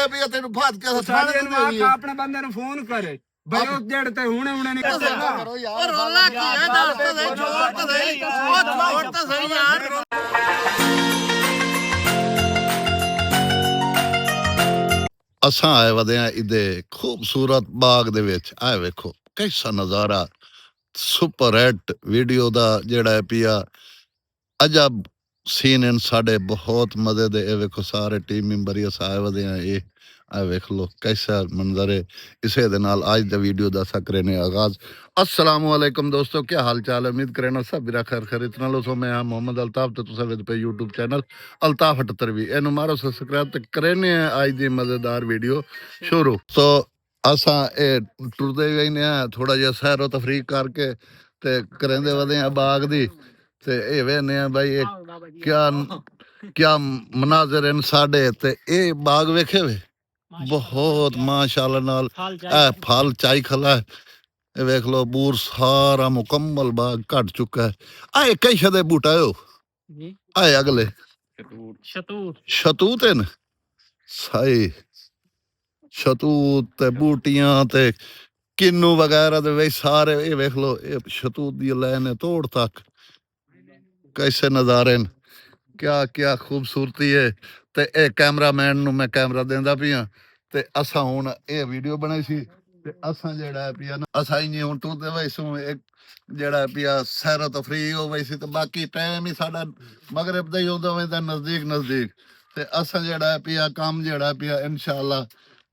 ਦੇ ਵੀ ਤੈਨੂੰ ਫਾਦ ਕੇ ਸਾਡੇ ਨੂੰ ਆਖਾ ਆਪਣੇ ਬੰਦੇ ਨੂੰ ਫੋਨ ਕਰੇ ਬਈ ਉਹ ਜੜ ਤੇ ਹੁਣੇ ਨਹੀਂ ਕਰਦਾ ਉਹ ਰੋਲਾ ਕੀ ਹੈ ਦੱਸ ਤਾਂ ਸਹੀ ਛੋੜ ਤਾਂ ਸਹੀ ਉਹ ਛੋੜ ਤਾਂ ਸਹੀ ਯਾਰ ਅਸਾਂ ਆਏ ਵਦੇ ਆ ਇਹਦੇ ਖੂਬਸੂਰਤ ਬਾਗ ਦੇ ਵਿੱਚ ਆਏ ਵੇਖੋ ਕੈਸਾ ਨਜ਼ਾਰਾ ਸੁਪਰ ਹਿੱਟ ਵੀਡੀਓ ਦਾ ਜਿਹੜਾ ਹੈ ਪਿਆ ਅਜਬ ਸੀਨ ਇਨ ਸਾਡੇ ਬਹੁਤ ਮਜ਼ੇ ਦੇ ਇਹ ਵੇਖੋ ਸਾਰੇ ਟੀਮ ਮੈਂਬਰ ਹੀ ਆਏ ਵਦੇ ਆ ਇਹ ਆ ਵੇਖ ਲੋ कैसा मंजर है इसे दे नाल आज दा वीडियो दा सकरे ने आगाज अस्सलाम वालेकुम दोस्तों क्या हाल चाल है उम्मीद करें सब मेरा खैर खैरियत नाल हो मैं हां मोहम्मद अल्ताफ ते तुसा वेद पे YouTube चैनल अल्ताफ 78 एनु मारो सब्सक्राइब ते करने आज दी मजेदार वीडियो शुरू तो असा ए टुरदे गए थोड़ा जिहा सैरो तफरीक करके ते करेंदे वदे आ बाग दी ते ए वेने भाई क्या क्या मनाजर इन साडे ते ए बाग वेखे वे बहुत माशाल्लाह नाल फल चाई खला है वेख लो बूर सारा मुकम्मल बाग कट चुका है आए कई शदे बूटा हो आए अगले शतूत है सही शतूत ते बूटियां ते किन्नू वगैरह दे वे सारे ये वेख लो ये शतूत दी लाइन है तोड़ तक कैसे नजारे क्या क्या खूबसूरती है ते ए कैमरामैन नु मैं कैमरा देंदा पिया ते असा हुन ए वीडियो बनाई सी ते असा जेड़ा पिया ना असा ही हुन तू ते वैसू एक जेड़ा पिया सैर तफरीह हो वैसी ते बाकी टाइम ही साडा मगरिब दा ही होंदा वेंदा नजदीक नजदीक ते असा जेड़ा पिया काम जेड़ा पिया इंशाअल्लाह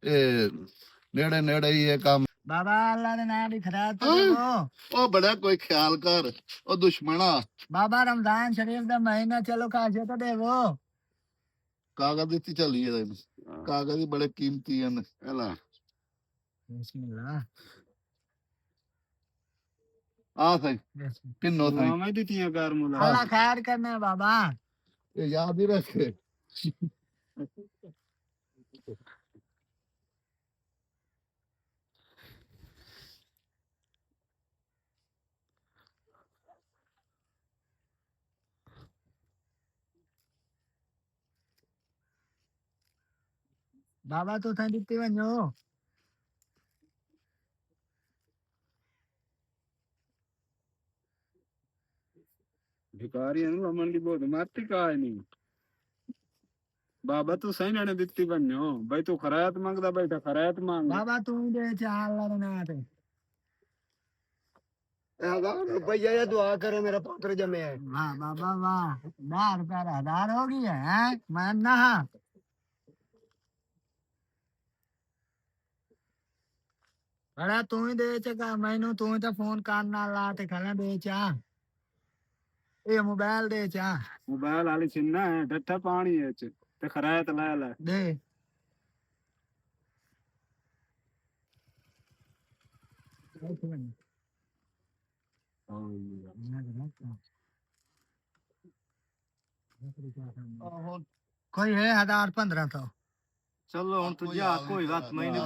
ए नेड़े नेड़े ही है काम बाबा अल्लाह ने नाम भी खराब तो ओ बड़ा कोई ख्याल कर ओ दुश्मना बाबा रमजान शरीफ दा महीना चलो काशे तो देवो कागज दी चली है कागज ही बड़े कीमती हैं एला बिस्मिल्लाह आ सही किन्नो सही मैं दितियां कर मुला अल्लाह खैर करने बाबा ये याद ही रखे बाबा तो था दित्ते वनो भिखारी है ना मंडी बहुत मारती का है नहीं बाबा तू सही ने दित्ती बन्यो भाई तू खरायत मांगदा बैठा खरायत मांग बाबा तू दे चाल अल्लाह ने नाम ते रुपया या दुआ करे मेरा पुत्र जमे है वाह बाबा वाह 10 रुपया हजार हो गई है हैं मैं ना बड़ा तू ही दे चका मैनू तू ही तो फोन करना ला ते खला दे चा ये मोबाइल दे चा मोबाइल वाली छिन्ना है डट्ठा पानी है ते खरायत ला ला दे कोई है 1000-1500 चलो हुन तू जा कोई बात मैनू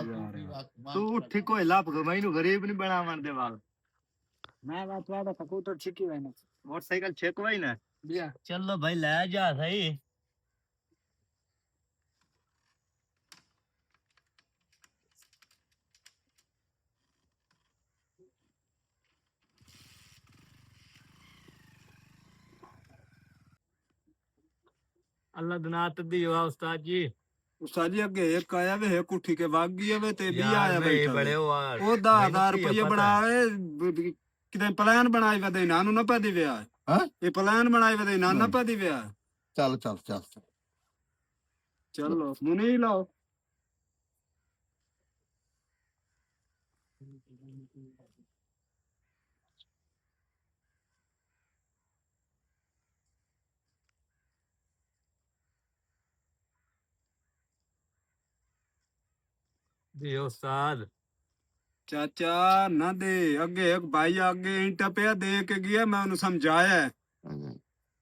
तू उठी कोई लाभ मैनू गरीब नहीं बनावन दे वाल मैं बात वादा कबूतर छिकी है ना मोटरसाइकिल छेकवाई ना दिया चलो भाई ले जा सही अल्लाह दुनात दी हुआ उस्ताद जी उस्ताद जी अगे एक आया वे एक उठी के भाग गया वे ते भी आया यार बैठा बड़े हुआ ओ 10,000 रुपये बनावे किते प्लान बनाई वदे नानू ना पदी वे हां ये प्लान बनाई वदे नाना पदी वे चल चल चल चलो मुनी लाओ जी उस्ताद चाचा ना दे अगे एक भाई आगे ईंटा पे दे के गया मैं उन्हें समझाया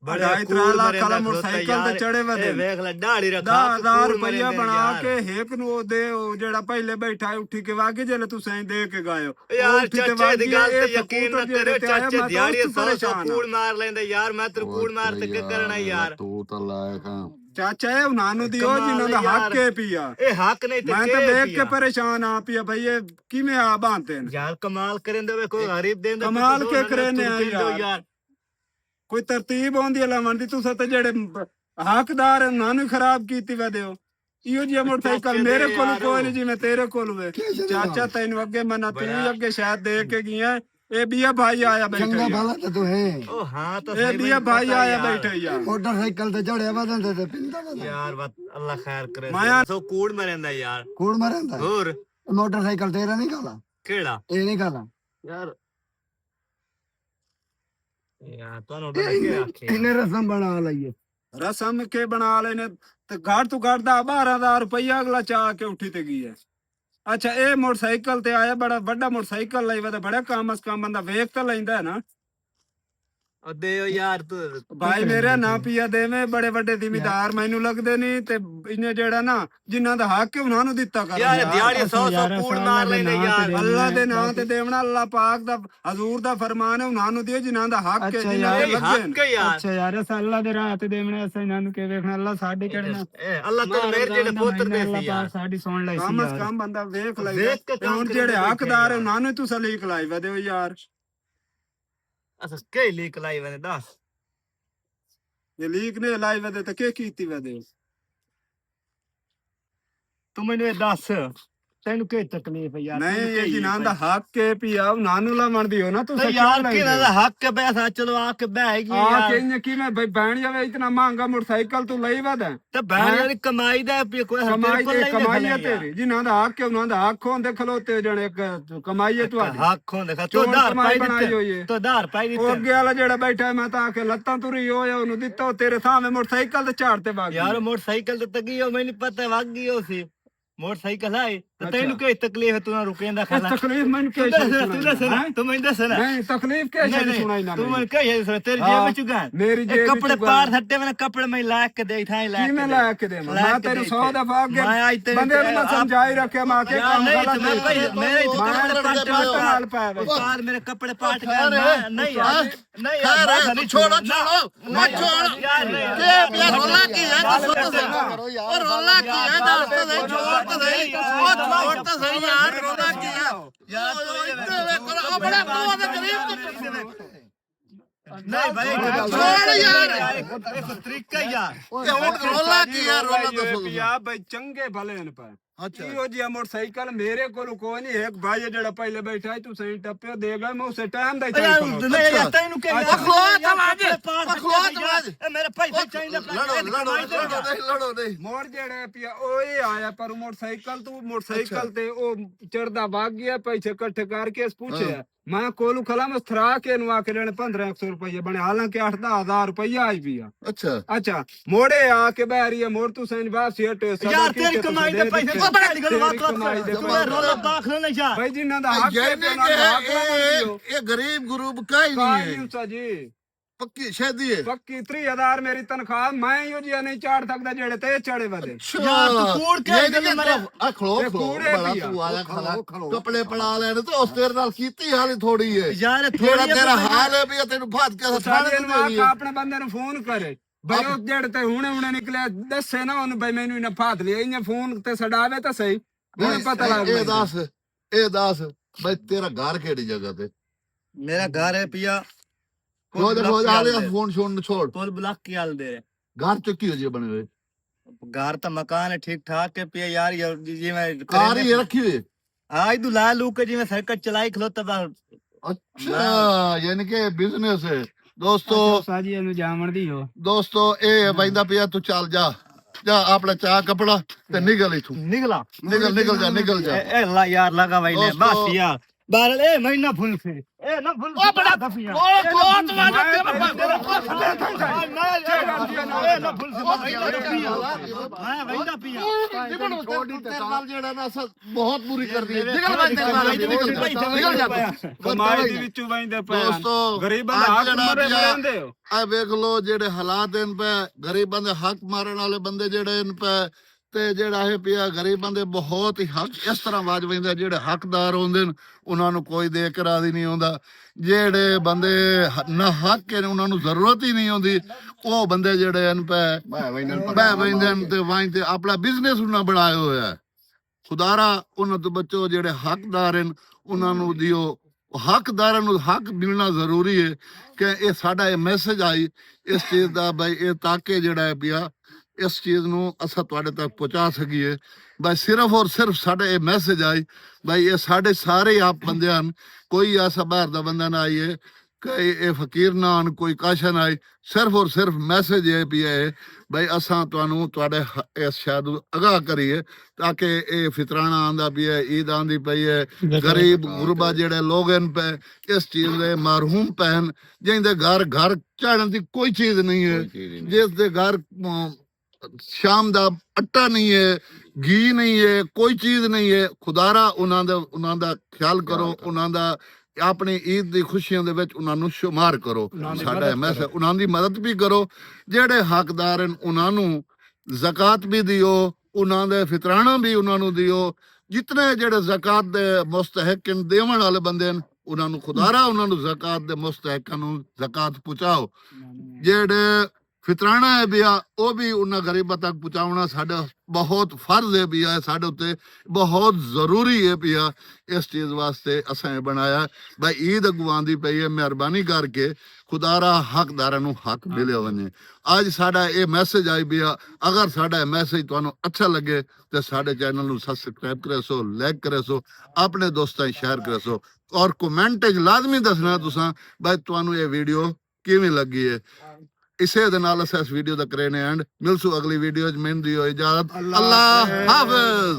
बड़े ढाई कूल त्रा लाख मरे वाला दा मोटरसाइकिल ते चढ़े वदे ए देख ले दाढ़ी रखा 10,000 रुपया बना के हेक नु दे ओ जेड़ा पहले बैठा है उठी के वागे जेले तू सही दे के गायो यार चाचे दी गल ते यकीन न करे चाचे दिहाड़ी 100 परेशान कूड़ मार लेंदे यार मैं तेरे कूड़ मार ते के करना यार तू तो लायक हां ਚਾਚਾ ਇਹ ਉਹਨਾਂ ਨੂੰ ਦਿਓ ਜਿਨ੍ਹਾਂ ਦਾ ਹੱਕ ਹੈ ਪਿਆ। ਇਹ ਹੱਕ ਨਹੀਂ ਤੇ ਮੈਂ ਤਾਂ ਦੇਖ ਕੇ ਪਰੇਸ਼ਾਨ ਆ ਪਿਆ ਭਈ ਇਹ ਕਿਵੇਂ ਆ ਬਾਂਤੇ ਨੇ ਯਾਰ ਕਮਾਲ ਕਰਨ ਦੇ ਕੋਈ ਗਰੀਬ ਦੇ ਕਮਾਲ ਕੇ ਕਰੇ ਨੇ ਯਾਰ ਕੋਈ ਤਰਤੀਬ ਹੁੰਦੀ ਲਾਵਣ ਦੀ ਤੁਸੀਂ ਤਾਂ ਜਿਹੜੇ ਹੱਕਦਾਰ ਉਹਨਾਂ ਨੂੰ ਖਰਾਬ ਕੀਤੀ ਵੇ ਦਿਓ ਇਹੋ ਜਿਹਾ ਮੋਟਰਸਾਈਕਲ ਮੇਰੇ ਕੋਲ ਕੋਈ ਨਹੀਂ ਜਿਵੇਂ ਤੇਰੇ ਕੋਲ ਵੇ ਚਾਚਾ ਤੈਨੂੰ ਅੱਗੇ ਮਨਾ ਤੂੰ ਵੀ ਅੱਗੇ ਸ਼ਾਇਦ ਦੇ ਕੇ ਗਿਆ ਇਹ ਬੀਆ ਭਾਈ ਆਇਆ ਬੈਠਾ ਚੰਗਾ ਭਲਾ ਤਾਂ ਤੂੰ ਹੈ ਉਹ ਹਾਂ ਤਾਂ ਇਹ ਬੀਆ ਭਾਈ ਆਇਆ ਬੈਠਾ ਯਾਰ ਮੋਟਰਸਾਈਕਲ ਤੇ ਚੜਿਆ ਵਧਨ ਤੇ ਪਿੰਦਾ ਯਾਰ ਬਸ ਅੱਲਾ ਖੈਰ ਕਰੇ ਮਾਇਆ ਸੋ ਕੂੜ ਮਰੇਂਦਾ ਯਾਰ ਕੂੜ ਮਰਦਾ ਹੋਰ ਮੋਟਰਸਾਈਕਲ ਤੇਰਾ ਨਹੀਂ ਕਾਲਾ ਕਿਹੜਾ ਇਹ ਨਹੀਂ ਕਾਲਾ ਯਾਰ ਤੁਹਾਨੂੰ ਪਤਾ ਕੀ ਆਖੇ ਇਹਨੇ ਰਸਮ ਬਣਾ ਲਈਏ ਰਸਮ ਕੇ ਬਣਾ ਲੈਨੇ ਤੇ ਘਰ ਤੋਂ ਘਰ ਦਾ 12,000 ਰੁਪਇਆ ਅਗਲਾ ਚਾਹ ਕੇ ਉੱਠੀ ਤੇ ਗਈ ਹੈ। ਅੱਛਾ ਇਹ ਮੋਟਰਸਾਈਕਲ ਤੇ ਆਇਆ ਬੜਾ ਵੱਡਾ ਮੋਟਰਸਾਈਕਲ ਲਈ ਵਾ ਤੇ ਬੜਾ ਕੰਮ ਬੰਦਾ ਵੇਖ ਤਾਂ ਲੈਂਦਾ ਹੈ ਨਾ ਦੇ ਯਾਰ ਤੂੰ ਭਾਈ ਮੇਰੇ ਨਾ ਪਿਆ ਦੇਵੇਂ ਬੜੇ ਵੱਡੇ ਜ਼ਿਮੀਦਾਰ ਮੈਨੂੰ ਲੱਗਦੇ ਨਹੀਂ ਤੇ ਇਹਨੇ ਜਿਹੜਾ ਨਾ ਜਿਨ੍ਹਾਂ ਦਾ ਹੱਕ ਹੈ ਉਹਨਾਂ ਨੂੰ ਦਿੱਤਾ ਕਰ ਯਾਰ ਦਿਹਾੜੀ 100 ਕੂੜ ਮਾਰ ਲੈਨੇ ਯਾਰ ਅੱਲਾ ਦੇ ਨਾਂ ਤੇ ਦੇਵਣਾ ਅੱਲਾ ਪਾਕ ਦਾ ਹਜ਼ੂਰ ਦਾ ਫਰਮਾਨ ਹੈ ਉਹਨਾਂ ਨੂੰ ਦਿਓ ਜਿਨ੍ਹਾਂ ਦਾ ਹੱਕ ਹੈ ਜਿਨ੍ਹਾਂ ਦੇ ਲੱਗੇ ਹੱਕ ਯਾਰ ਅੱਛਾ ਯਾਰ ਅਸਾਂ ਅੱਲਾ ਦੇ ਰਾਹ ਤੇ ਦੇਵਣਾ ਅਸਾਂ ਇਹਨਾਂ ਨੂੰ ਕਿ ਵੇਖਣਾ ਅੱਲਾ ਸਾਡੇ ਕਿਹੜੇ ਅੱਲਾ ਤਾਂ ਮੇਰੇ ਜਿਹੜੇ ਪੁੱਤਰ ਦੇ ਸੀ ਯਾਰ ਸਾਡੀ ਸੁਣ ਲਈ ਸੀ ਯਾਰ ਕੰਮ ਬੰਦਾ ਵੇਖ ਲੈ ਵੇਖ ਕੇ ਕੰਮ ਹੁਣ ਜਿਹੜੇ ਹੱਕਦਾਰ ਉਹਨਾਂ ਨੂੰ ਤੁਸੀਂ ਲੀਕ ਲਾਈ ਵਾ ਦਿਓ ਯਾਰ ਅਸਾਂ ਕੀ ਲੀਕ ਲਾਈ ਵਨੇ ਦੱਸ ਇਹ ਲੀਕ ਨੇ ਲਾਈ ਵਾ ਤੇ ਕੀ ਕੀਤੀ ਵਾ ਦਿਓ ਤੂੰ ਮੈਨੂੰ ਇਹ ਦੱਸ ਤੈਨੂੰ ਕੀ ਤਕਲੀਫ ਹੈ ਯਾਰ ਨਹੀਂ ਇਹ ਜਿਨ੍ਹਾਂ ਦਾ ਹੱਕ ਹੈ ਪਿਆ ਉਹਨਾਂ ਨੂੰ ਲਾਵਣਦੀ ਹੋ ਨਾ ਤੁਸੀਂ ਯਾਰ ਕਿਹਨਾਂ ਦਾ ਹੱਕ ਹੈ ਪੈਸਾ ਚਲੋ ਆ ਕੇ ਬਹਿ ਗਈ ਆ ਯਾਰ ਕਿੰਨੇ ਕਿਵੇਂ ਬਈ ਬੈਣ ਜਾਵੇ ਇਤਨਾ ਮਹਿੰਗਾ ਮੋਟਰਸਾਈਕਲ ਤੂੰ ਲਈ ਵਾ ਤੇ ਬਹਿਣ ਦੀ ਕਮਾਈ ਦਾ ਕੋਈ ਕਮਾਈ ਹੈ ਤੇਰੀ ਜਿਨ੍ਹਾਂ ਦਾ ਹੱਕ ਹੈ ਉਹਨਾਂ ਦਾ ਹੱਕ ਹੁੰਦੇ ਖਲੋਤੇ ਜਣੇ ਕਮਾਈ ਹੈ ਤੁਹਾਡੀ ਹੱਕ ਹੁੰਦੇ ਤੂੰ ਧਾਰ ਪਾਈ ਬਣਾਈ ਹੋਈ ਹੈ ਤੂੰ ਧਾਰ ਪਾਈ ਉਹ ਅੱਗੇ ਵਾਲਾ ਜਿਹੜਾ ਬੈਠਾ ਮੈਂ ਤਾਂ ਆ ਕੇ ਲੱਤਾਂ ਤੁਰੀ ਹੋਇਆ ਉਹਨੂੰ ਦਿੱਤਾ ਤੇਰੇ ਸਾਹਮਣੇ ਮੋਟਰਸਾਈਕਲ ਤੇ ਝਾੜ ਤੇ ਵਗ ਯਾਰ ਮੋਟਰਸਾਈਕਲ ਤੇ ਤੱਕੀ ਉਹ ਮੈਨੂੰ ਪਤਾ ਵਗ ਗਈ ਉਹ ਸੀ ਮੋਟਰਸਾਈਕਲ ਆਏ ਤੇ ਤੈਨੂੰ ਕੀ ਤਕਲੀਫ ਹੈ ਤੂੰ ਨਾ ਰੁਕੇਂਦਾ ਖਾਲਾ ਤਕਲੀਫ ਮੈਨੂੰ ਕੀ ਤੂੰ ਮੈਨੂੰ ਦੱਸ ਨਾ ਨਹੀਂ ਤਕਲੀਫ ਕੀ ਸੁਣਾਈ ਨਾ ਤੂੰ ਮੈਨੂੰ ਕਹੇ ਤੇਰੀ ਜੇਬ ਵਿੱਚ ਗਾ ਮੇਰੀ ਜੇਬ ਕੱਪੜੇ ਪਾੜ ਸੱਟੇ ਮੈਨੇ ਕੱਪੜੇ ਮੈਂ ਲਾ ਕੇ ਦੇ ਥਾਂ ਲਾ ਕੇ ਲੈ ਕੇ ਦੇ ਮੈਂ ਤੈਨੂੰ 100 ਦਫਾ ਅੱਗੇ ਬੰਦੇ ਨੂੰ ਮੈਂ ਸਮਝਾਈ ਰੱਖਿਆ ਮੈਂ ਕਿ ਕੰਮ ਗਲਤ ਮੇਰੇ ਨਾਲ ਪਾਇਆ ਪਾੜ ਮੇਰੇ ਕੱਪੜੇ ਪਾਟ ਗਿਆ ਨਹੀਂ ਯਾਰ ਨਹੀਂ ਯਾਰ ਛੋੜੋ ਮਤ ਛੋੜ ਕੀ ਰੋਲਾ ਕੀ ਹੈ ਉਹ ਰੋਲਾ ਕੀ ਹੈ ਦੱਸ ਤਾਂ ਸਹੀ ਛੋੜ ਤਾਂ ਸਹੀ ਛੋੜ ਤਾਂ ਸਹੀ ਯਾਰ ਰੋਲਾ ਕੀ ਹੈ ਯਾਰ ਉਹ ਬੜਾ ਕੋਆ ਦਾ ਗਰੀਬ ਨਹੀਂ ਭਾਈ ਛੋੜ ਯਾਰ ਇਹ ਤਰੀਕਾ ਯਾਰ ਇਹ ਹੁਣ ਰੋਲਾ ਕੀ ਹੈ ਰੋਲਾ ਦੱਸੋ ਪਿਆ ਬਈ ਚੰਗੇ ਭਲੇ ਨੇ ਪਾ ਇਹੋ ਜਿਹਾ ਮੋਟਰਸਾਈਕਲ ਮੇਰੇ ਕੋਲ ਕੋਈ ਨਹੀਂ ਇੱਕ ਭਾਈ ਜਿਹੜਾ ਪਹਿਲੇ ਬੈਠਾ ਤੂੰ ਸਹੀ ਟੱਪਿਓ ਦੇਗਾ ਮੈਂ ਉਸੇ ਟਾਈਮ ਦਾ ਹੀ ਯਾਰ ਤੈਨੂੰ ਕਿ ਮੇਰੇ ਭਾਈ ਚਾਹੀਦਾ ਲੜੋ ਨਹੀਂ ਮੋੜ ਜਿਹੜਾ ਪਿਆ ਉਹ ਇਹ ਆਇਆ ਪਰ ਮੋਟਰਸਾਈਕਲ ਤੂੰ ਮੋਟਰਸਾਈਕਲ ਤੇ ਉਹ ਚੜਦਾ ਵਗ ਗਿਆ ਪੈਸੇ ਇਕੱਠੇ ਕਰਕੇ ਪੁੱਛਿਆ ਮੈਂ ਕੋਲੂ ਖਲਾ ਮੈਂ ਥਰਾ ਕੇ ਨੂੰ ਆ ਕੇ ਲੈਣ 1500 ਰੁਪਏ ਬਣੇ ਹਾਲਾਂਕਿ 8-10,000 ਰੁਪਇਆ ਆਈ ਵੀ ਆ ਅੱਛਾ ਮੋੜੇ ਆ ਕੇ ਬਹਿਰੀ ਮੋੜ ਤੂੰ ਸੈਨ ਵਾਪਸ ਹਟੇ ਯਾਰ ਤੇਰੀ ਕਮਾਈ ਦੇ ਪੈਸੇ ਬੜੀ ਗੱਲ ਬਾਤ ਰੋਲਾ ਬਾਖ ਲੈ ਜਾ ਭਾਈ ਜਿਨ੍ਹਾਂ ਦਾ ਹੱਕ ਹੈ ਇਹ ਗਰੀਬ ਗਰੂਬ ਕਾਈ ਨਹੀਂ ਹੈ ਜੀ ਪੱਕੀ ਸ਼ਾਦੀ ਹੈ ਪੱਕੀ 30,000 ਮੇਰੀ ਤਨਖਾਹ ਮੈਂ ਇਹੋ ਜਿਹਾ ਨਹੀਂ ਚਾੜ ਸਕਦਾ ਜਿਹੜੇ ਤੇ ਚੜੇ ਵਦੇ ਯਾਰ ਤੂੰ ਕੂੜ ਕੇ ਮਰੇ ਆ ਖਲੋ ਬੜਾ ਤੂੰ ਆਇਆ ਖਲਾ ਕੱਪੜੇ ਪੜਾ ਲੈਣ ਤੇ ਉਸ ਤੇਰੇ ਨਾਲ ਕੀਤੀ ਹਾਲੇ ਥੋੜੀ ਹੈ ਯਾਰ ਥੋੜਾ ਤੇਰਾ ਹਾਲ ਹੈ ਵੀ ਤੈਨੂੰ ਫਾਦ ਕੇ ਸਾਡੇ ਨੂੰ ਆਪਣੇ ਬੰਦੇ ਨੂੰ ਫੋਨ ਕਰੇ ਬਈ ਉਹ ਜਿਹੜੇ ਤੇ ਹੁਣੇ ਨਿਕਲਿਆ ਦੱਸੇ ਨਾ ਉਹਨੂੰ ਬਈ ਮੈਨੂੰ ਇਹਨਾਂ ਫਾਦ ਲਿਆ ਇਹਨੇ ਫੋਨ ਤੇ ਛਡਾਵੇ ਤਾਂ ਸਹੀ ਹੁਣ ਪਤਾ ਲੱਗ ਇਹ ਦੱਸ ਬਈ ਤੇਰਾ ਘਰ ਕਿਹੜੀ ਜਗ੍ਹਾ ਤੇ ਮੇਰਾ ਘਰ ਹੈ ਪਿਆ ਉਹ ਦੇਖੋ ਆਲੇ ਫੋਨ ਛੋੜ ਪੁਲ ਬਲਾਕ ਕੀ ਹਾਲ ਦੇ ਘਰ ਚ ਕੀ ਹੋ ਜੇ ਬਣੇ ਹੋਏ घर तो मकान है ठीक ठाक है पिया यार जी मैं कार ही रखी हुई हाँ इधर ला लू के जी मैं सर्कट चलाई खलोता बाहर अच्छा यानी कि बिजनेस है दोस्तों साजी ਇਹਨੂੰ ਜਾਮਣ ਦੀ ਹੋ दोस्तों ਇਹ ਬੈਂਦਾ ਪਿਆ ਤੂੰ ਚੱਲ ਜਾ ਆਪਣਾ ਚਾਹ ਕਪੜਾ ਤੇ ਨਿਕਲ ਇਥੋਂ ਨਿਕਲ ਜਾ ए ला यार लगा भाई ने बस यार बार ए महीना फुल से ए ना फुल ओ बड़ा दफिया ओ बहुत वाला तेरा ए ना फुल से हां वहीदा पिया छोटी तेरे नाल ਜਿਹੜਾ ਨਾ ਬਹੁਤ ਬੁਰੀ ਕਰਦੀ ਹੈ ਨਿਕਲ ਬਾਈ ਨਿਕਲ ਜਾ ਕਮਾਈ ਦੇ ਵਿੱਚੋਂ ਵੈਂਦੇ ਪਏ ਦੋਸਤੋ ਗਰੀਬਾਂ ਦਾ ਹੱਕ ਮਰੇ ਰਹਿੰਦੇ ਹੋ ਆ ਵੇਖ ਲੋ ਜਿਹੜੇ ਹਾਲਾਤ ਹਨ ਪਏ ਗਰੀਬਾਂ ਦੇ ਹੱਕ ਮਾਰਨ ਵਾਲੇ ਬੰਦੇ ਜਿਹੜੇ ਹਨ ਪਏ ਤੇ ਜਿਹੜਾ ਇਹ ਪਿਆ ਗਰੀਬਾਂ ਦੇ ਬਹੁਤ ਹੀ ਹੱਕ ਇਸ ਤਰ੍ਹਾਂ ਆਵਾਜ਼ ਵਜਦਾ, ਜਿਹੜੇ ਹੱਕਦਾਰ ਹੁੰਦੇ ਨੇ ਉਹਨਾਂ ਨੂੰ ਕੋਈ ਦੇ ਕੇ ਰਾਜ਼ੀ ਨਹੀਂ ਆਉਂਦਾ, ਜਿਹੜੇ ਬੰਦੇ ਨਾ ਹੱਕ ਨੇ ਉਹਨਾਂ ਨੂੰ ਜ਼ਰੂਰਤ ਹੀ ਨਹੀਂ ਆਉਂਦੀ, ਉਹ ਬੰਦੇ ਜਿਹੜੇ ਹਨ ਪੈ ਬਹਿ ਬੈਂਦੇ ਨੇ ਤੇ ਵਾਂ ਤੇ ਆਪਣਾ ਬਿਜ਼ਨਸ ਉਹਨਾਂ ਬਣਾਇਆ ਹੋਇਆ ਹੈ। ਖੁਦਾਰਾ ਉਹਨਾਂ ਤੋਂ ਬੱਚੋ ਜਿਹੜੇ ਹੱਕਦਾਰ ਹਨ ਉਹਨਾਂ ਨੂੰ ਦਿਓ, ਹੱਕਦਾਰਾਂ ਨੂੰ ਹੱਕ ਮਿਲਣਾ ਜ਼ਰੂਰੀ ਹੈ ਕਿ ਇਹ ਸਾਡਾ ਇਹ ਮੈਸੇਜ ਆਈ ਇਸ ਚੀਜ਼ ਦਾ ਬਈ ਇਹ ਤਾਕੇ ਜਿਹੜਾ ਹੈ ਪਿਆ ਇਸ ਚੀਜ਼ ਨੂੰ ਅਸਾਂ ਤੁਹਾਡੇ ਤੱਕ ਪਹੁੰਚਾ ਸਕੀਏ। ਬਈ ਸਿਰਫ ਔਰ ਸਿਰਫ ਸਾਡਾ ਇਹ ਮੈਸੇਜ ਆਈ ਬਈ ਇਹ ਸਾਡੇ ਸਾਰੇ ਆਪ ਬੰਦੇ ਹਨ, ਕੋਈ ਐਸਾ ਬਾਹਰ ਦਾ ਬੰਦਾ ਨਾ ਆਈਏ ਕਿ ਇਹ ਫਕੀਰ ਨਾ ਹਨ, ਕੋਈ ਕਾਸ਼ਾ ਨਾ ਆਈ, ਸਿਰਫ ਔਰ ਸਿਰਫ ਮੈਸੇਜ ਇਹ ਪਿਆ ਹੈ ਬਈ ਅਸਾਂ ਤੁਹਾਨੂੰ ਤੁਹਾਡੇ ਇਸ ਸ਼ਾਇਦ ਅਗਾਹ ਕਰੀਏ ਤਾਂ ਕਿ ਇਹ ਫਿਤਰਾਣਾ ਆਂਦਾ ਪਿਆ, ਈਦ ਆਂਦੀ ਪਈ ਹੈ, ਗਰੀਬ ਗੁਰਬਾ ਜਿਹੜੇ ਲੋਕ ਹਨ ਪਏ ਇਸ ਚੀਜ਼ ਦੇ ਮਰਹੂਮ ਪੈਨ, ਜਿਹਦੇ ਘਰ ਘਰ ਝਾੜਨ ਦੀ ਕੋਈ ਚੀਜ਼ ਨਹੀਂ ਹੈ, ਜਿਸ ਦੇ ਘਰ ਸ਼ਾਮ ਦਾ ਆਟਾ ਨਹੀਂ ਹੈ, ਘੀ ਨਹੀਂ ਹੈ, ਕੋਈ ਚੀਜ਼ ਨਹੀਂ ਹੈ, ਖੁਦਾਰਾ ਉਹਨਾਂ ਦਾ ਖਿਆਲ ਕਰੋ, ਉਹਨਾਂ ਦਾ ਆਪਣੀ ਈਦ ਦੀ ਖੁਸ਼ੀਆਂ ਦੇ ਵਿੱਚ ਉਹਨਾਂ ਨੂੰ ਸ਼ੁਮਾਰ ਕਰੋ। ਸਾਡਾ ਮੈਸੇਜ ਉਹਨਾਂ ਦੀ ਮਦਦ ਵੀ ਕਰੋ, ਜਿਹੜੇ ਹੱਕਦਾਰ ਹਨ ਉਹਨਾਂ ਨੂੰ ਜ਼ਕਾਤ ਵੀ ਦਿਓ, ਉਹਨਾਂ ਦੇ ਫਿਤਰਾਣਾ ਵੀ ਉਹਨਾਂ ਨੂੰ ਦਿਓ, ਜਿਤਨੇ ਜਿਹੜੇ ਜ਼ਕਾਤ ਦੇ ਮੁਸਤਹਿਕ ਦੇਵਣ ਵਾਲੇ ਬੰਦੇ ਹਨ ਉਹਨਾਂ ਨੂੰ ਖੁਦਾਰਾ ਉਹਨਾਂ ਨੂੰ ਜ਼ਕਾਤ ਦੇ ਮੁਸਤਹਿਕਾਂ ਨੂੰ ਜ਼ਕਾਤ ਪਹੁੰਚਾਓ। ਜਿਹੜੇ ਫਿਤਰਾਣਾ ਹੈ ਪਿਆ ਉਹ ਵੀ ਉਹਨਾਂ ਗਰੀਬਾਂ ਤੱਕ ਪਹੁੰਚਾਉਣਾ ਸਾਡਾ ਬਹੁਤ ਫਰਜ਼ ਹੈ ਪਿਆ, ਸਾਡੇ ਉੱਤੇ ਬਹੁਤ ਜ਼ਰੂਰੀ ਹੈ ਪਿਆ। ਇਸ ਚੀਜ਼ ਵਾਸਤੇ ਅਸਾਂ ਇਹ ਬਣਾਇਆ ਬਈ ਈਦ ਅਗਵਾਉਂਦੀ ਪਈ ਹੈ, ਮਿਹਰਬਾਨੀ ਕਰਕੇ ਖੁਦਾਰਾ ਹੱਕਦਾਰਾਂ ਨੂੰ ਹੱਕ ਮਿਲਿਆ ਵਣੇ। ਅੱਜ ਸਾਡਾ ਇਹ ਮੈਸੇਜ ਆਈ ਪਿਆ, ਅਗਰ ਸਾਡਾ ਮੈਸੇਜ ਤੁਹਾਨੂੰ ਅੱਛਾ ਲੱਗੇ ਤੇ ਸਾਡੇ ਚੈਨਲ ਨੂੰ ਸਬਸਕ੍ਰਾਈਬ ਕਰੇ ਸੋ, ਲਾਈਕ ਕਰੇ ਸੋ, ਆਪਣੇ ਦੋਸਤਾਂ ਨੂੰ ਸ਼ੇਅਰ ਕਰੇ ਸੋ, ਔਰ ਕਮੈਂਟ 'ਚ ਲਾਜ਼ਮੀ ਦੱਸਣਾ ਤੁਸੀਂ ਬਈ ਤੁਹਾਨੂੰ ਇਹ ਵੀਡੀਓ ਕਿਵੇਂ ਲੱਗੀ ਹੈ। ਇਸੇ ਦੇ ਨਾਲ ਅਸੀਂ ਇਸ ਵੀਡੀਓ ਦਾ ਕਰੇ ਨੇ ਐਂਡ ਮਿਲਸੂ ਅਗਲੀ ਵੀਡੀਓ 'ਚ। ਮੈਨੂੰ ਦਿਓ ਇਜਾਜ਼ਤ। ਅੱਲਾਹ ਹਾਫਿਜ਼।